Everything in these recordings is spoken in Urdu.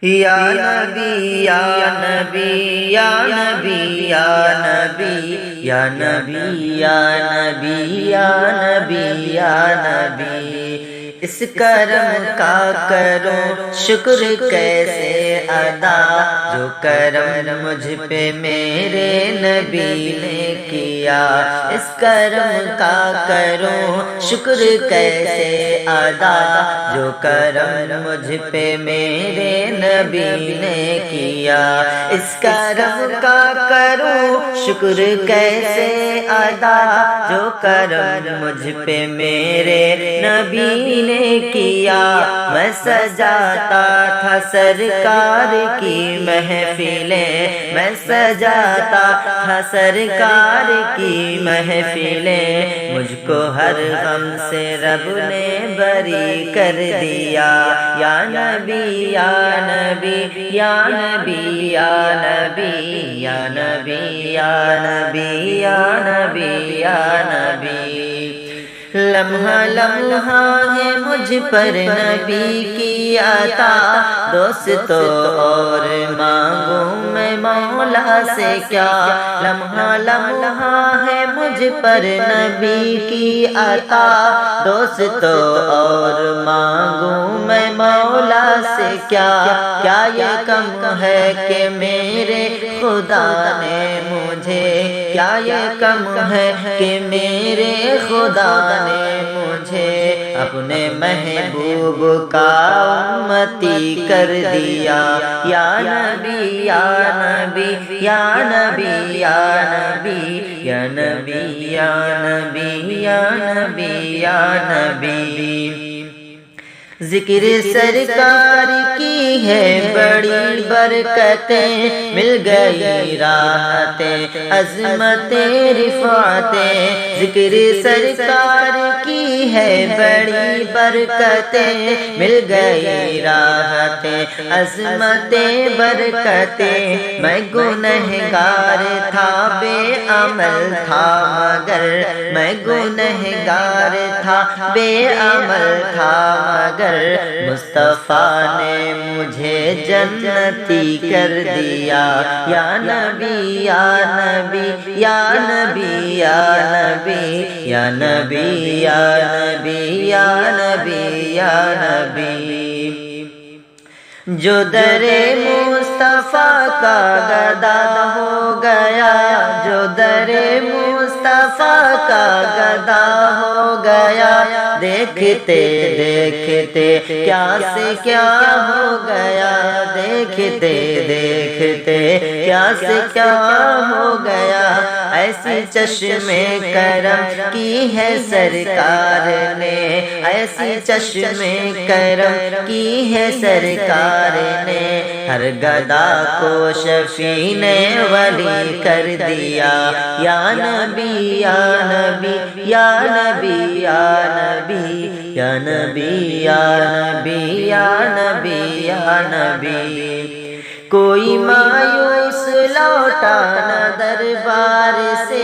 یا نبی یا نبی یا نبی یا نبی یا نبی یا نبی یا نبی یا نبی اس کرم کا کروں شکر کیسے ادا جو کرم مجھ پہ میرے نبی نے کیا اس کرم کا کروں شکر کیسے ادا جو کرم مجھ پہ میرے نبی نے کیا اس کرم کا کروں شکر کیسے ادا جو کرم مجھ پہ میرے نبی نے کیا میں سجاتا تھا سرکار کی محفلیں میں سجاتا تھا سرکار کی محفلیں مجھ کو ہر غم سے رب نے بری کر دیا یا نبی یا نبی یا نبی یا نبی یا نبی یا نبی یا نبی یا نبی لمحہ لمحہ ہے مجھ پر نبی کی عطا دوستو اور مانگوں میں مولا سے کیا لمحہ لمحہ ہے مجھ پر نبی کی عطا دوستو اور مانگوں میں مولا سے کیا یہ کم ہے کہ میرے خدا نے مجھے کیا یہ کم ہے کہ میرے خدا نے مجھے اپنے محبوب کا امتی کر دیا یا نبی یا نبی یا نبی یا نبی یا نبی یا نبی یا نبی یا نبی ذکر سرکار کی ہے بڑی برکتیں مل گئی راحتیں عظمتیں رفعتیں ذکر سرکار کی ہے بڑی برکتیں مل گئی راحتیں عظمتیں برکتیں میں گنہگار تھا بے عمل تھا مگر میں گنہگار تھا بے عمل تھا مگر مصطفی نے مجھے جنتی کر دیا یا نبی یا نبی یا نبی یا نبی یا نبی یا نبی یا نبی یا نبی جو در مصطفی کا گدا ہو گیا جو در مصطفی کا گدا ہو گیا دیکھتے دیکھتے کیا سے کیا ہو گیا دیکھتے دیکھتے کیا سے کیا ہو گیا ایسی چشمے کرم کی ہے سرکار نے ایسی چشمے کرم کی ہے سرکار نے ہر گدا کو شفیع نے ولی کر دیا یا نبی یا نبی یا نبی یا نبی یا نبی یا نبی یا نبی یا نبی کوئی مایوس لوٹا نہ دربار سے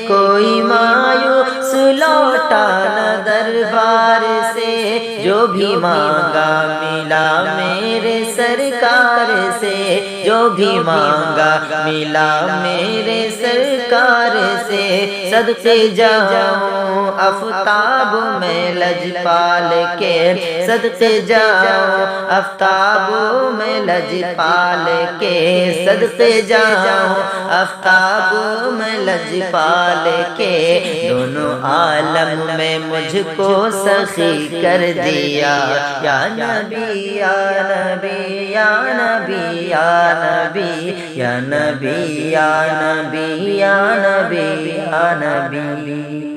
کوئی مایوس لوٹا نہ دربار سے جو بھی مانگا ملا میرے سرکار سے جو بھی مانگا ملا میرے سرکار سے صدقے جاؤں آفتاب میں لجپال کے صدقے جاؤں آفتاب میں لجپال کے صدقے جاؤں آفتاب میں لجپال کے دونوں عالم میں مجھ کو سخی کر دیا یا نبی یا نبی یا نبی یا نبی یا نبی یا نبی یا نبی یا نبی